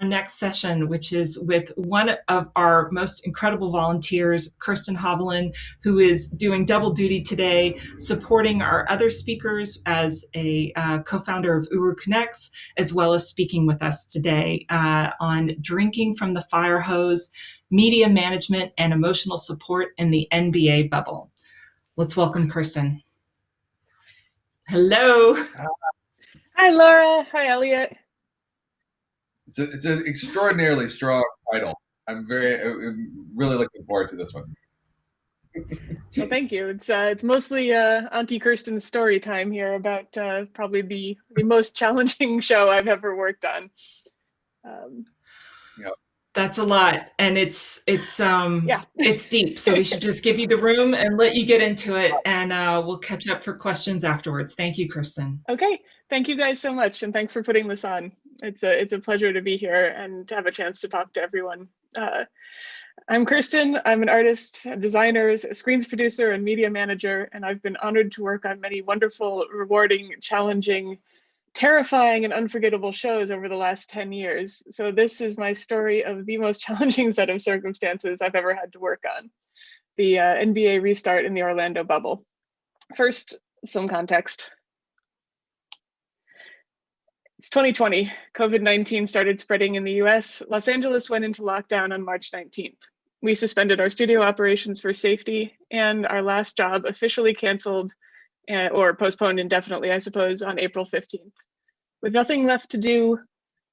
our next session, which is with one of our most incredible volunteers, Kerstin Hovland, who is doing double duty today, supporting our other speakers as a co-founder of Uru Connects, as well as speaking with us today on drinking from the Firehose, media management and emotional support in the NBA bubble. Let's welcome Kerstin. Hello. Hi, Laura. Hi, Elliot. It's an extraordinarily strong title. I'm really looking forward to this one. Well, thank you. It's mostly Auntie Kerstin's story time here about probably the most challenging show I've ever worked on. Yeah. That's a lot, and it's deep. So we should just give you the room and let you get into it, and we'll catch up for questions afterwards. Thank you, Kerstin. Okay, thank you guys so much, and thanks for putting this on. It's a pleasure to be here and to have a chance to talk to everyone. I'm Kerstin. I'm an artist, a designer, a screens producer, and media manager, and I've been honored to work on many wonderful, rewarding, challenging, terrifying, and unforgettable shows over the last 10 years. So this is my story of the most challenging set of circumstances I've ever had to work on, the NBA restart in the Orlando bubble. First, some context. It's 2020. COVID-19 started spreading in the US. Los Angeles went into lockdown on March 19th. We suspended our studio operations for safety, and our last job officially canceled or postponed indefinitely, I suppose, on April 15th. With nothing left to do,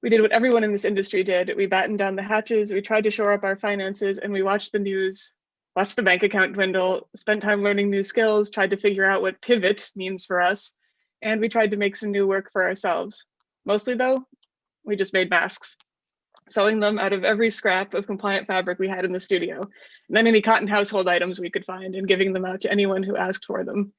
we did what everyone in this industry did. We battened down the hatches, we tried to shore up our finances, and we watched the news, watched the bank account dwindle, spent time learning new skills, tried to figure out what pivot means for us, and we tried to make some new work for ourselves. Mostly though, we just made masks, sewing them out of every scrap of compliant fabric we had in the studio, and then any cotton household items we could find, and giving them out to anyone who asked for them,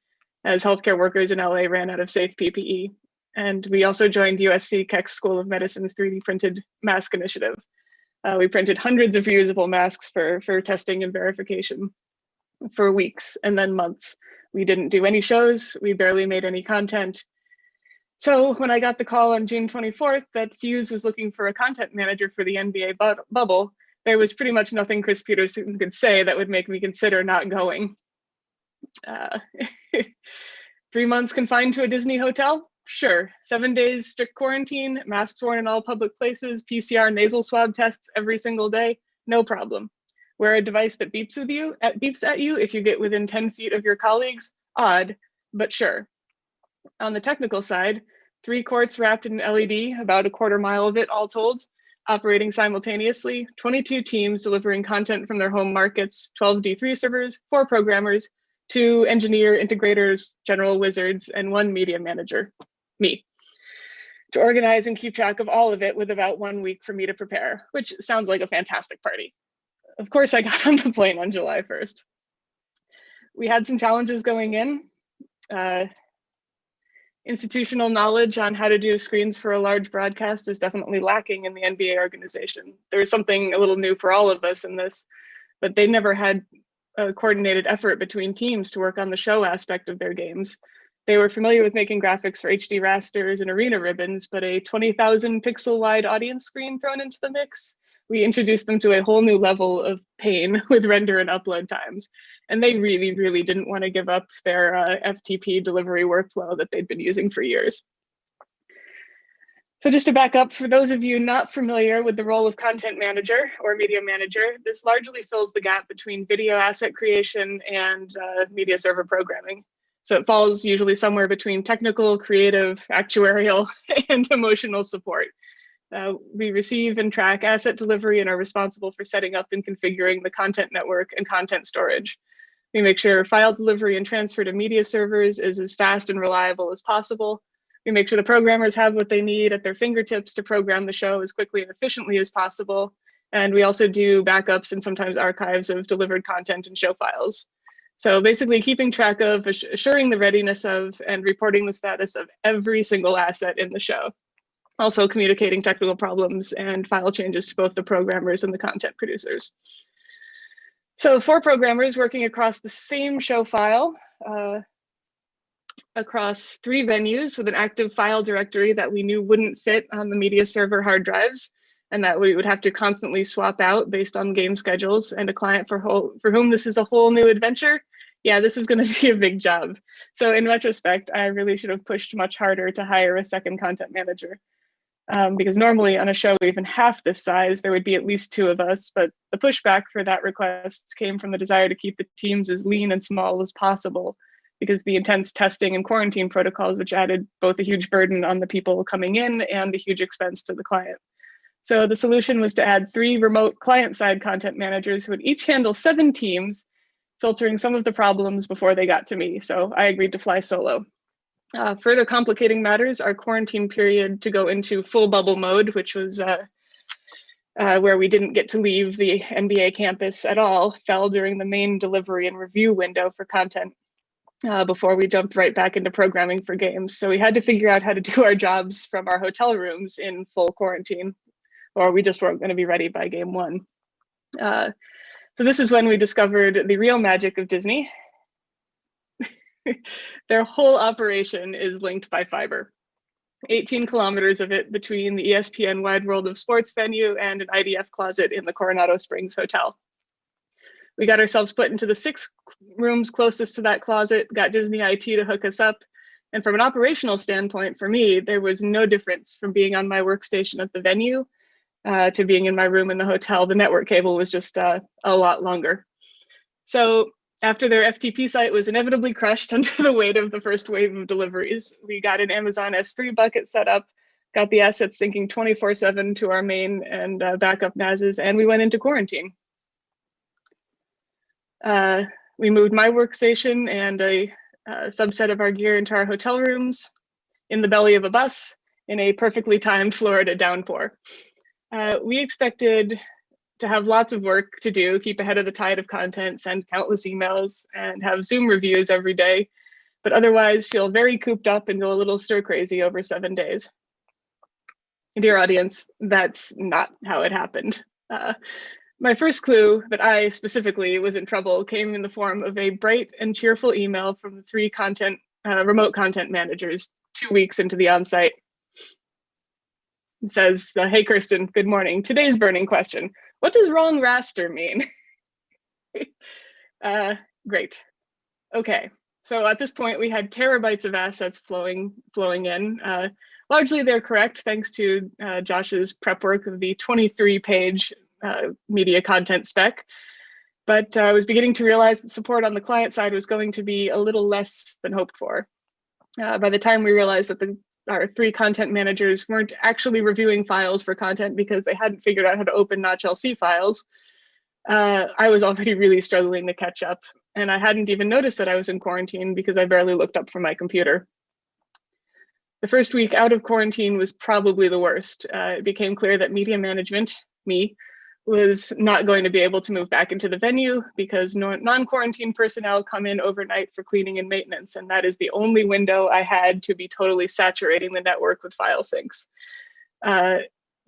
as healthcare workers in LA ran out of safe PPE. And we also joined USC Keck's School of Medicine's 3D printed mask initiative. We printed hundreds of reusable masks for testing and verification for weeks and then months. We didn't do any shows, we barely made any content. So when I got the call on June 24th that Fuse was looking for a content manager for the NBA bubble, there was pretty much nothing Chris Peterson could say that would make me consider not going. 3 months confined to a Disney hotel? Sure. 7 days strict quarantine, masks worn in all public places, PCR nasal swab tests every single day? No problem. Wear a device that beeps at you if you get within 10 feet of your colleagues? Odd, but sure. On the technical side, 3 courts wrapped in LED, about a quarter mile of it all told, operating simultaneously, 22 teams delivering content from their home markets, 12 D3 servers, 4 programmers, 2 engineer integrators, general wizards, and 1 media manager, me, to organize and keep track of all of it with about 1 week for me to prepare, which sounds like a fantastic party. Of course, I got on the plane on July 1st. We had some challenges going in. Institutional knowledge on how to do screens for a large broadcast is definitely lacking in the NBA organization. There's something a little new for all of us in this, but they never had a coordinated effort between teams to work on the show aspect of their games. They were familiar with making graphics for HD rasters and arena ribbons, but a 20,000 pixel wide audience screen thrown into the mix, we introduced them to a whole new level of pain with render and upload times. And they really, really didn't want to give up their FTP delivery workflow that they'd been using for years. So just to back up, for those of you not familiar with the role of content manager or media manager, this largely fills the gap between video asset creation and media server programming. So it falls usually somewhere between technical, creative, actuarial, and emotional support. We receive and track asset delivery and are responsible for setting up and configuring the content network and content storage. We make sure file delivery and transfer to media servers is as fast and reliable as possible. We make sure the programmers have what they need at their fingertips to program the show as quickly and efficiently as possible. And we also do backups and sometimes archives of delivered content and show files. So basically keeping track of, assuring the readiness of, and reporting the status of every single asset in the show. Also communicating technical problems and file changes to both the programmers and the content producers. So 4 programmers working across the same show file, across 3 venues with an active file directory that we knew wouldn't fit on the media server hard drives. and that we would have to constantly swap out based on game schedules, and a client for whom this is a whole new adventure, yeah, this is going to be a big job. So in retrospect, I really should have pushed much harder to hire a second content manager. Because normally on a show even half this size, there would be at least 2 of us, but the pushback for that request came from the desire to keep the teams as lean and small as possible, because the intense testing and quarantine protocols, which added both a huge burden on the people coming in and a huge expense to the client. So the solution was to add 3 remote client-side content managers who would each handle 7 teams, filtering some of the problems before they got to me. So I agreed to fly solo. Further complicating matters, our quarantine period to go into full bubble mode, which was where we didn't get to leave the NBA campus at all, fell during the main delivery and review window for content before we jumped right back into programming for games. So we had to figure out how to do our jobs from our hotel rooms in full quarantine, or we just weren't going to be ready by game 1. So this is when we discovered the real magic of Disney. Their whole operation is linked by fiber. 18 kilometers of it between the ESPN Wide World of Sports venue and an IDF closet in the Coronado Springs Hotel. We got ourselves put into the 6 rooms closest to that closet, got Disney IT to hook us up. And from an operational standpoint, for me, there was no difference from being on my workstation at the venue to being in my room in the hotel. The network cable was just a lot longer. So after their FTP site was inevitably crushed under the weight of the first wave of deliveries, we got an Amazon S3 bucket set up, got the assets syncing 24/7 to our main and backup NASs, and we went into quarantine. We moved my workstation and a subset of our gear into our hotel rooms in the belly of a bus in a perfectly timed Florida downpour. We expected to have lots of work to do, keep ahead of the tide of content, send countless emails, and have Zoom reviews every day, but otherwise feel very cooped up and go a little stir crazy over 7 days. Dear audience, that's not how it happened. My first clue that I specifically was in trouble came in the form of a bright and cheerful email from the 3 remote content managers 2 weeks into the onsite. It says, "Hey Kerstin, good morning. Today's burning question. What does wrong raster mean?" Great. Okay. So at this point, we had terabytes of assets flowing in. Largely, they're correct, thanks to Josh's prep work of the 23-page media content spec. But I was beginning to realize that support on the client side was going to be a little less than hoped for. By the time we realized that our 3 content managers weren't actually reviewing files for content because they hadn't figured out how to open Notch.lc files, I was already really struggling to catch up. And I hadn't even noticed that I was in quarantine because I barely looked up from my computer. The first week out of quarantine was probably the worst. It became clear that media management, me, was not going to be able to move back into the venue because non-quarantine personnel come in overnight for cleaning and maintenance, and that is the only window I had to be totally saturating the network with file syncs.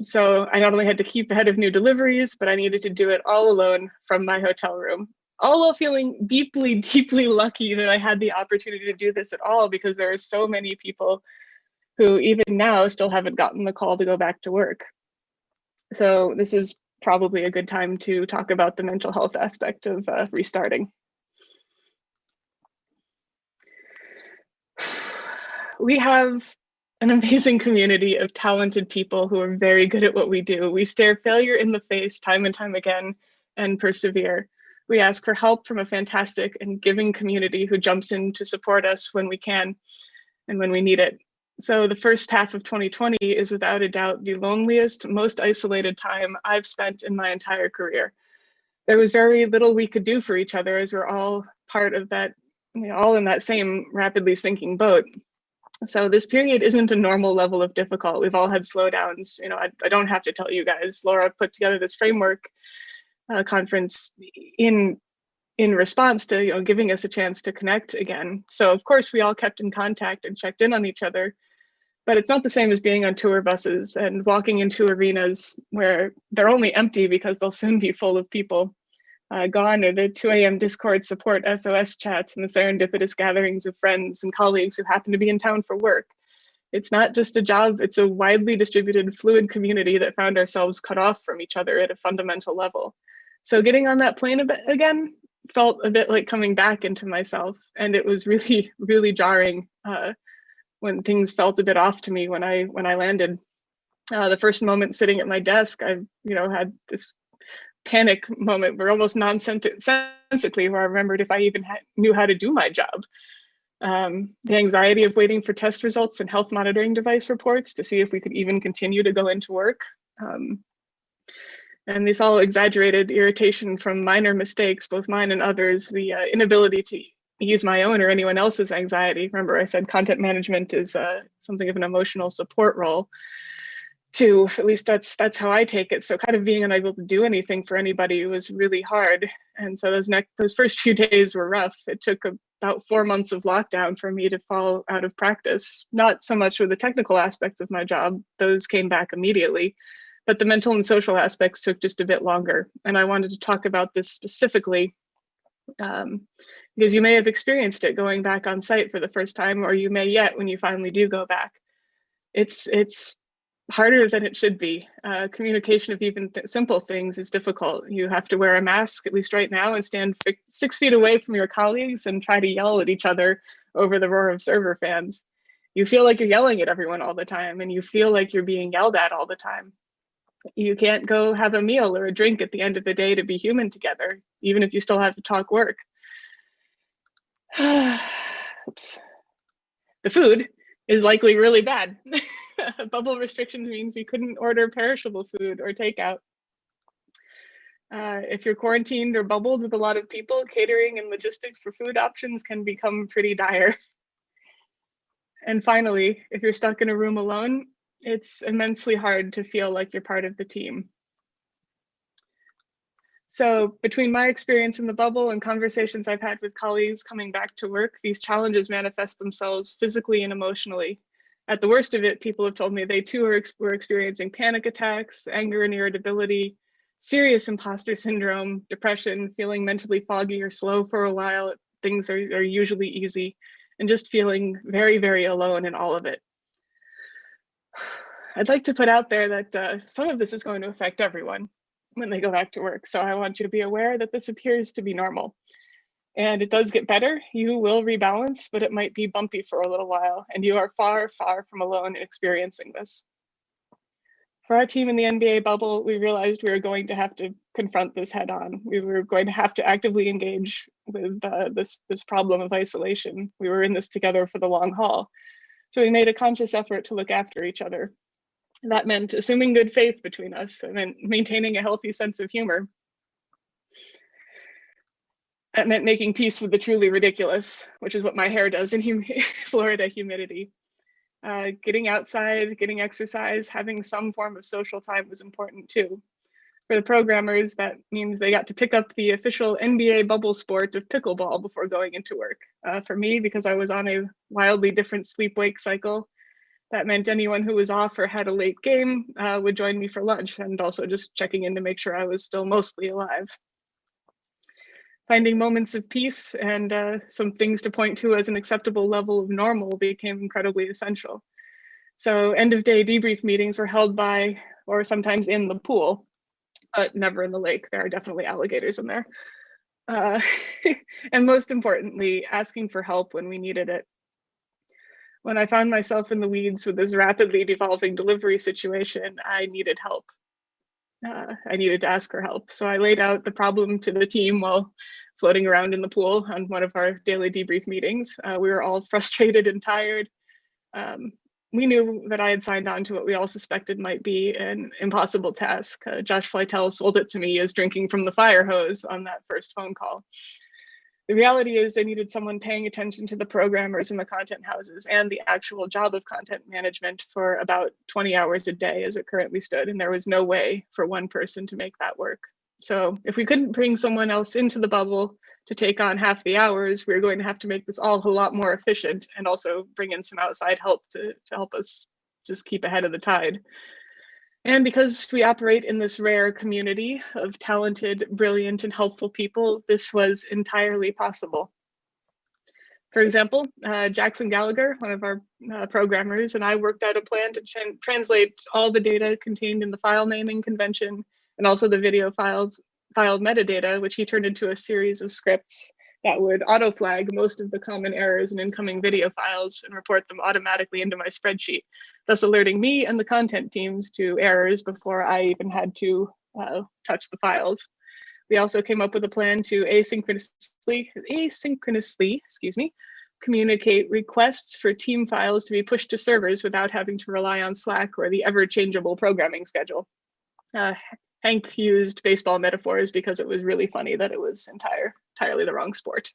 So I not only had to keep ahead of new deliveries, but I needed to do it all alone from my hotel room, all while feeling deeply, deeply lucky that I had the opportunity to do this at all, because there are so many people who even now still haven't gotten the call to go back to work. So this is probably a good time to talk about the mental health aspect of restarting. We have an amazing community of talented people who are very good at what we do. We stare failure in the face time and time again and persevere. We ask for help from a fantastic and giving community who jumps in to support us when we can and when we need it. So the first half of 2020 is without a doubt the loneliest, most isolated time I've spent in my entire career. There was very little we could do for each other as we're all part of that, all in that same rapidly sinking boat. So this period isn't a normal level of difficult. We've all had slowdowns. I don't have to tell you guys. Laura put together this framework conference in response to giving us a chance to connect again. So of course we all kept in contact and checked in on each other, but it's not the same as being on tour buses and walking into arenas where they're only empty because they'll soon be full of people. Gone are the 2 a.m. Discord support SOS chats and the serendipitous gatherings of friends and colleagues who happen to be in town for work. It's not just a job, it's a widely distributed, fluid community that found ourselves cut off from each other at a fundamental level. So getting on that plane a bit again felt a bit like coming back into myself. And it was really, really jarring when things felt a bit off to me when I landed. The first moment sitting at my desk, I had this panic moment where almost nonsensically, where I remembered if I even knew how to do my job. The anxiety of waiting for test results and health monitoring device reports to see if we could even continue to go into work. And this all exaggerated irritation from minor mistakes, both mine and others, the inability to use my own or anyone else's anxiety. Remember, I said content management is something of an emotional support role. Too, at least that's how I take it. So kind of being unable to do anything for anybody was really hard. And so those first few days were rough. It took about 4 months of lockdown for me to fall out of practice. Not so much with the technical aspects of my job, those came back immediately, but the mental and social aspects took just a bit longer. And I wanted to talk about this specifically because you may have experienced it going back on site for the first time, or you may yet when you finally do go back. It's harder than it should be. Communication of even simple things is difficult. You have to wear a mask, at least right now, and stand 6 feet away from your colleagues and try to yell at each other over the roar of server fans. You feel like you're yelling at everyone all the time, and you feel like you're being yelled at all the time. You can't go have a meal or a drink at the end of the day to be human together, even if you still have to talk work. Oops. The food is likely really bad. Bubble restrictions means we couldn't order perishable food or takeout. If you're quarantined or bubbled with a lot of people, catering and logistics for food options can become pretty dire. And finally, if you're stuck in a room alone, it's immensely hard to feel like you're part of the team. So between my experience in the bubble and conversations I've had with colleagues coming back to work, these challenges manifest themselves physically and emotionally. At the worst of it, people have told me they too were experiencing panic attacks, anger and irritability, serious imposter syndrome, depression, feeling mentally foggy or slow for a while. Things are usually easy, and just feeling very, very alone in all of it. I'd like to put out there that some of this is going to affect everyone when they go back to work. So I want you to be aware that this appears to be normal. And it does get better. You will rebalance, but it might be bumpy for a little while. And you are far, far from alone in experiencing this. For our team in the NBA bubble, we realized we were going to have to confront this head on. We were going to have to actively engage with this problem of isolation. We were in this together for the long haul. So we made a conscious effort to look after each other. That meant assuming good faith between us and then maintaining a healthy sense of humor. That meant making peace with the truly ridiculous, which is what my hair does in Florida humidity. Getting outside, getting exercise, having some form of social time was important too. For the programmers, that means they got to pick up the official NBA bubble sport of pickleball before going into work. For me, because I was on a wildly different sleep-wake cycle, that meant anyone who was off or had a late game would join me for lunch, and also just checking in to make sure I was still mostly alive. Finding moments of peace and some things to point to as an acceptable level of normal became incredibly essential. So end of day debrief meetings were held by, or sometimes in the pool, but never in the lake. There are definitely alligators in there. And most importantly, asking for help when we needed it. When I found myself in the weeds with this rapidly devolving delivery situation, I needed help. I needed to ask for help. So I laid out the problem to the team while floating around in the pool on one of our daily debrief meetings. We were all frustrated and tired. We knew that I had signed on to what we all suspected might be an impossible task. Josh Flytel sold it to me as drinking from the Firehose on that first phone call. The reality is they needed someone paying attention to the programmers in the content houses and the actual job of content management for about 20 hours a day as it currently stood, and there was no way for one person to make that work. So if we couldn't bring someone else into the bubble to take on half the hours, we were going to have to make this all a lot more efficient and also bring in some outside help to help us just keep ahead of the tide. And because we operate in this rare community of talented, brilliant, and helpful people, this was entirely possible. For example, Jackson Gallagher, one of our programmers, and I worked out a plan to translate all the data contained in the file naming convention and also the video file metadata, which he turned into a series of scripts that would auto flag most of the common errors in incoming video files and report them automatically into my spreadsheet, thus alerting me and the content teams to errors before I even had to touch the files. We also came up with a plan to asynchronously, communicate requests for team files to be pushed to servers without having to rely on Slack or the ever-changeable programming schedule. Hank used baseball metaphors because it was really funny that it was entirely the wrong sport.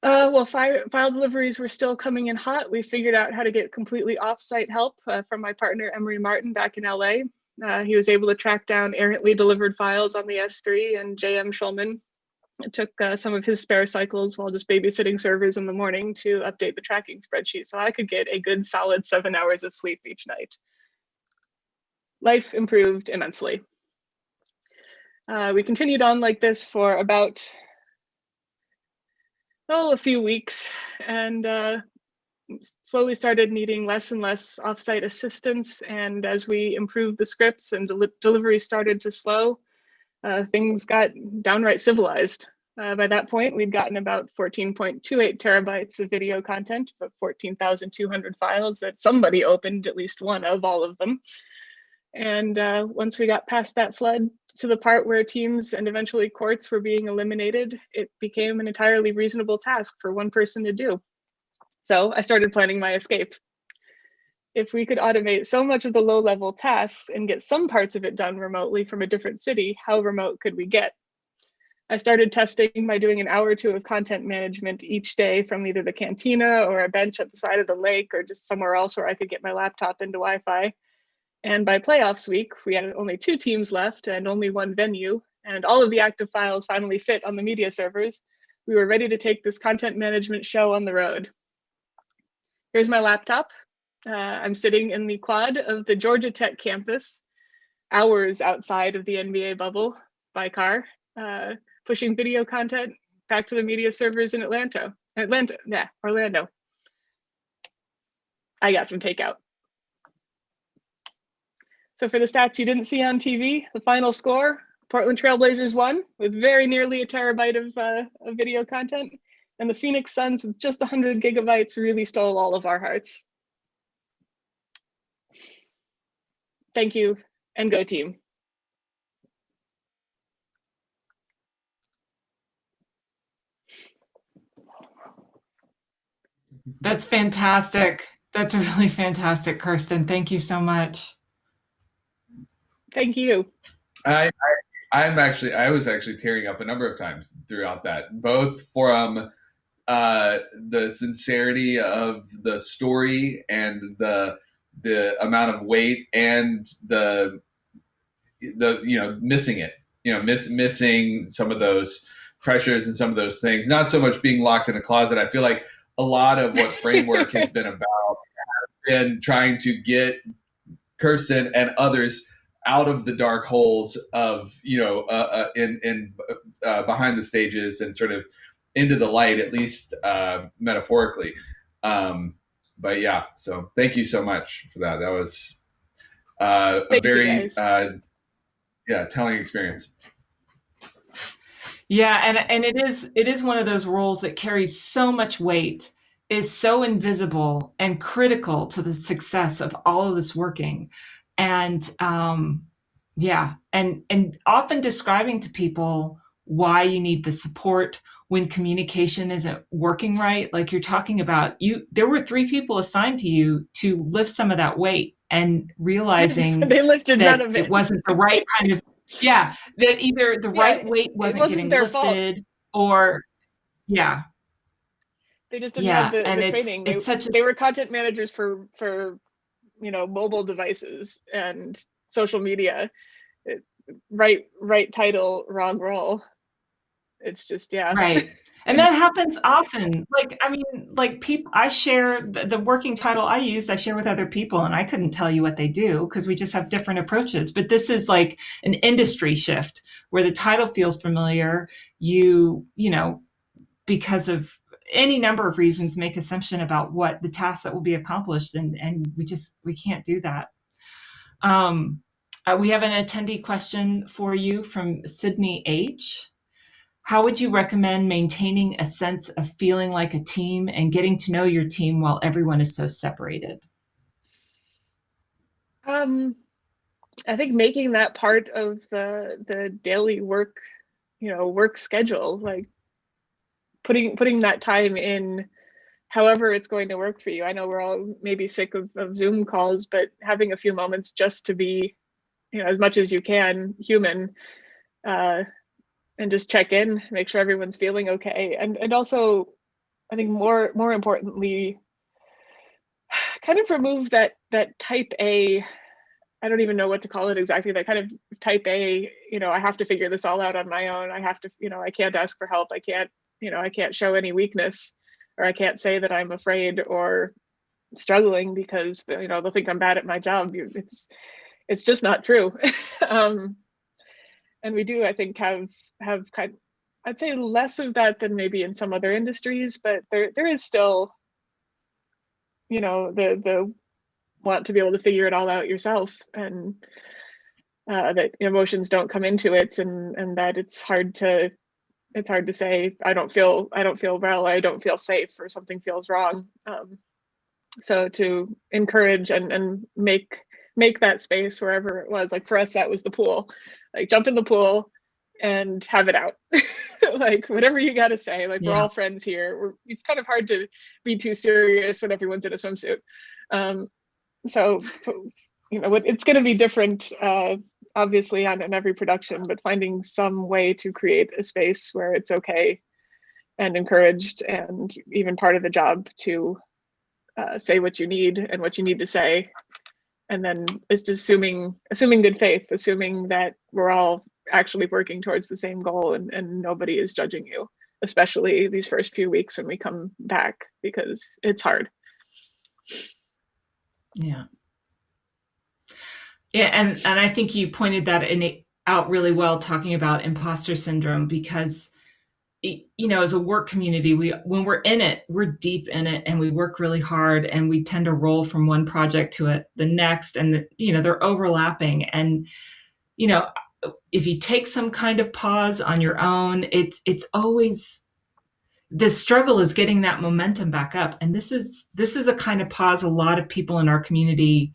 While file deliveries were still coming in hot, we figured out how to get completely off-site help from my partner, Emery Martin, back in LA. He was able to track down errantly delivered files on the S3, and JM Schulman took some of his spare cycles while just babysitting servers in the morning to update the tracking spreadsheet so I could get a good solid 7 hours of sleep each night. Life improved immensely. We continued on like this for about a few weeks, and slowly started needing less and less offsite assistance. And as we improved the scripts and delivery started to slow, things got downright civilized. By that point, we'd gotten about 14.28 terabytes of video content, about 14,200 files that somebody opened at least one of all of them. And once we got past that flood to the part where teams and eventually courts were being eliminated, it became an entirely reasonable task for one person to do. So I started planning my escape. If we could automate so much of the low-level tasks and get some parts of it done remotely from a different city, how remote could we get? I started testing by doing an hour or two of content management each day from either the cantina or a bench at the side of the lake or just somewhere else where I could get my laptop into Wi-Fi. And by playoffs week, we had only 2 teams left and only 1 venue, and all of the active files finally fit on the media servers. We were ready to take this content management show on the road. Here's my laptop. I'm sitting in the quad of the Georgia Tech campus, hours outside of the NBA bubble by car, pushing video content back to the media servers in Orlando. I got some takeout. So for the stats you didn't see on TV, the final score, Portland Trailblazers won with very nearly a terabyte of video content. And the Phoenix Suns with just 100 gigabytes really stole all of our hearts. Thank you, and go team. That's fantastic. That's really fantastic, Kerstin. Thank you so much. Thank you. I was actually tearing up a number of times throughout that, both from the sincerity of the story and the amount of weight and the missing it, missing some of those pressures and some of those things. Not so much being locked in a closet. I feel like a lot of what Framework has been about has been trying to get Kerstin and others out of the dark holes of in behind the stages and sort of into the light, at least metaphorically. But yeah, so thank you so much for that. That was a very telling experience. Yeah, and it is one of those roles that carries so much weight, is so invisible and critical to the success of all of this working. And and often describing to people why you need the support when communication isn't working right. Like you're talking about, there were 3 people assigned to you to lift some of that weight, and realizing they lifted none of it wasn't the right kind of, that either the right weight wasn't getting their lifted fault. or they just didn't have the training. They were content managers for mobile devices and social media. Right title, wrong role. It's just right. And that happens often. I share the working title I used, I share with other people, and I couldn't tell you what they do because we just have different approaches. But this is like an industry shift where the title feels familiar, because of any number of reasons, make assumption about what the task that will be accomplished, and we can't do that. We have an attendee question for you from Sydney H. How would you recommend maintaining a sense of feeling like a team and getting to know your team while everyone is so separated? I think making that part of the daily work, work schedule, like putting that time in, however it's going to work for you. I know we're all maybe sick of Zoom calls, but having a few moments just to be, as much as you can, human, and just check in, make sure everyone's feeling okay. And also, I think more importantly, kind of remove that type A, I don't even know what to call it exactly, that kind of type A, I have to figure this all out on my own. I have to, I can't ask for help. I can't show any weakness, or I can't say that I'm afraid or struggling because, they'll think I'm bad at my job. It's just not true. And we do, I think, have kind of, I'd say less of that than maybe in some other industries, but there is still, the want to be able to figure it all out yourself, and that emotions don't come into it, and that it's hard to say I don't feel well, I don't feel safe, or something feels wrong. So to encourage and make that space wherever it was. Like for us, that was the pool. Like jump in the pool and have it out. Like whatever you got to say. Like we're all friends here. It's kind of hard to be too serious when everyone's in a swimsuit. So it's going to be different, obviously, on every production, but finding some way to create a space where it's okay and encouraged, and even part of the job to say what you need and what you need to say. And then it's assuming good faith, assuming that we're all actually working towards the same goal, and nobody is judging you, especially these first few weeks when we come back, because it's hard. Yeah, and I think you pointed that out really well, talking about imposter syndrome, because as a work community, when we're in it, we're deep in it, and we work really hard, and we tend to roll from one project to the next, and they're overlapping. And if you take some kind of pause on your own, it's always, the struggle is getting that momentum back up. And this is a kind of pause a lot of people in our community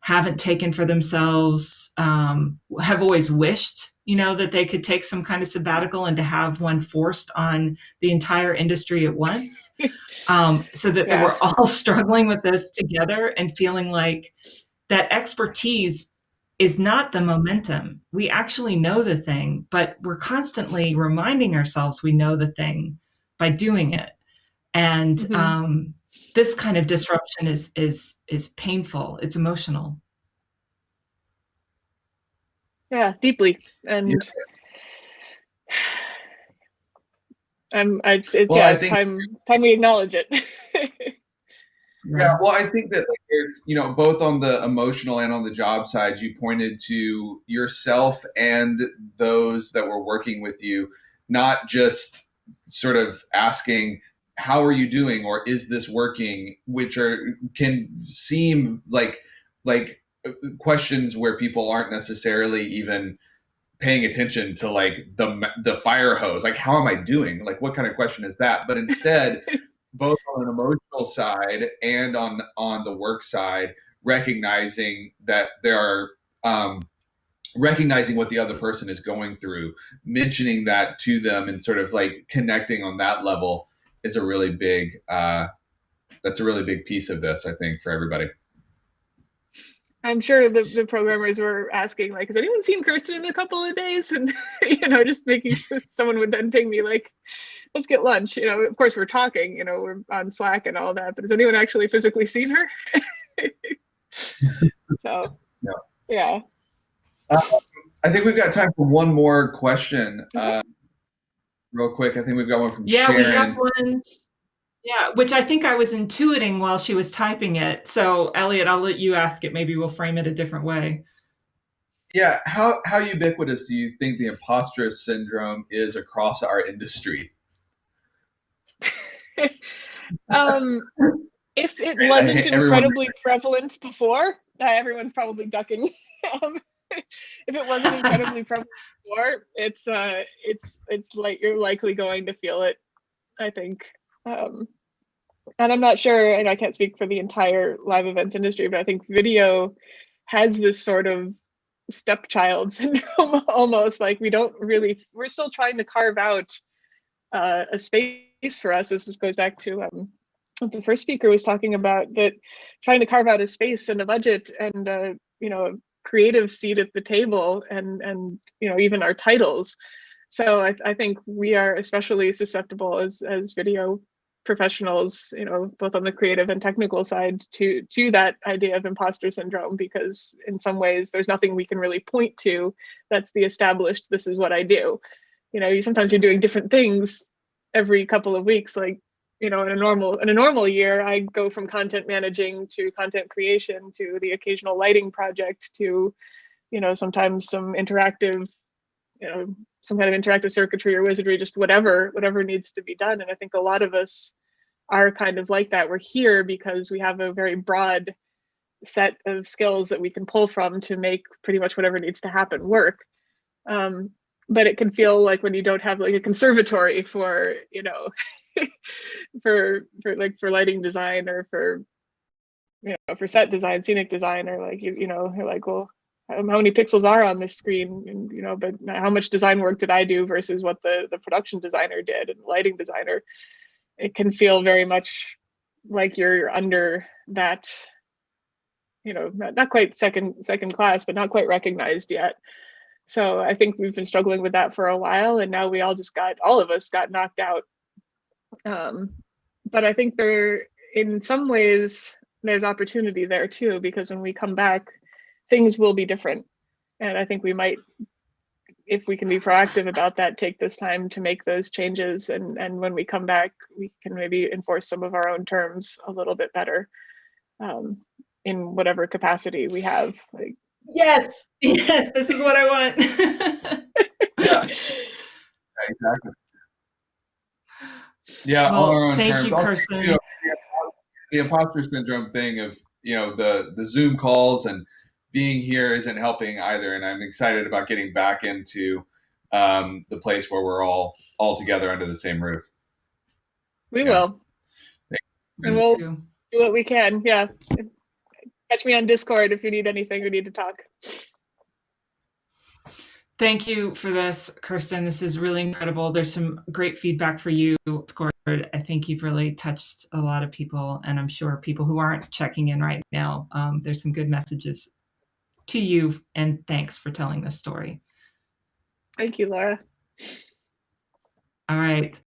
haven't taken for themselves, have always wished, that they could take some kind of sabbatical, and to have one forced on the entire industry at once. So that we're all struggling with this together, and feeling like that expertise is not the momentum. We actually know the thing, but we're constantly reminding ourselves we know the thing by doing it. And this kind of disruption is painful. It's emotional. Yeah, deeply. And it's time we acknowledge it. Yeah, well, I think that there's, both on the emotional and on the job side, you pointed to yourself and those that were working with you, not just sort of asking, how are you doing, or is this working, which can seem like questions where people aren't necessarily even paying attention to, like the fire hose, like how am I doing, like what kind of question is that? But instead, both on an emotional side and on the work side, recognizing that there are recognizing what the other person is going through, mentioning that to them, and sort of like connecting on that level is a really big that's a really big piece of this, I think, for everybody. I'm sure the programmers were asking, like, has anyone seen Kerstin in a couple of days? And just making sure someone would then ping me, like, let's get lunch. Of course we're talking, we're on Slack and all that, but has anyone actually physically seen her? So yeah. I think we've got time for one more question. Real quick, I think we've got one from Sharon. We have one. Yeah, which I think I was intuiting while she was typing it. So Elliot, I'll let you ask it. Maybe we'll frame it a different way. Yeah, how ubiquitous do you think the imposter syndrome is across our industry? If it wasn't incredibly prevalent before, everyone's probably ducking. If it wasn't incredibly prevalent before, it's like you're likely going to feel it, I think. And I'm not sure, and I can't speak for the entire live events industry, but I think video has this sort of stepchild syndrome almost. Like we're still trying to carve out a space for us. This goes back to what the first speaker was talking about, that trying to carve out a space and a budget and a creative seat at the table, and even our titles. So I think we are especially susceptible as video professionals, both on the creative and technical side, to that idea of imposter syndrome, because in some ways there's nothing we can really point to that's the established, this is what I do. Sometimes you're doing different things every couple of weeks. Like, in a normal year, I go from content managing to content creation to the occasional lighting project to, sometimes some interactive, some kind of interactive circuitry or wizardry, just whatever needs to be done. And I think a lot of us are kind of like that. We're here because we have a very broad set of skills that we can pull from to make pretty much whatever needs to happen work. But it can feel like when you don't have like a conservatory for, for lighting design, or for set design, scenic design, or like, you're like, well, how many pixels are on this screen, and but how much design work did I do versus what the production designer did and the lighting designer. It can feel very much like you're under that, not quite second class, but not quite recognized yet. So I think we've been struggling with that for a while, and now all of us got knocked out. But I think in some ways there's opportunity there too, because when we come back, things will be different. And I think we might, if we can be proactive about that, take this time to make those changes. And when we come back, we can maybe enforce some of our own terms a little bit better, in whatever capacity we have. Like, yes, this is what I want. Yeah, exactly. Yeah, well, on our own thank terms. you, Kerstin. The imposter syndrome thing of the Zoom calls and being here isn't helping either, and I'm excited about getting back into the place where we're all together under the same roof. We will, and we'll do what we can. Yeah, catch me on Discord if you need anything or need to talk. Thank you for this, Kerstin. This is really incredible. There's some great feedback for you, Discord. I think you've really touched a lot of people, and I'm sure people who aren't checking in right now, there's some good messages to you, and thanks for telling this story. Thank you, Laura. All right.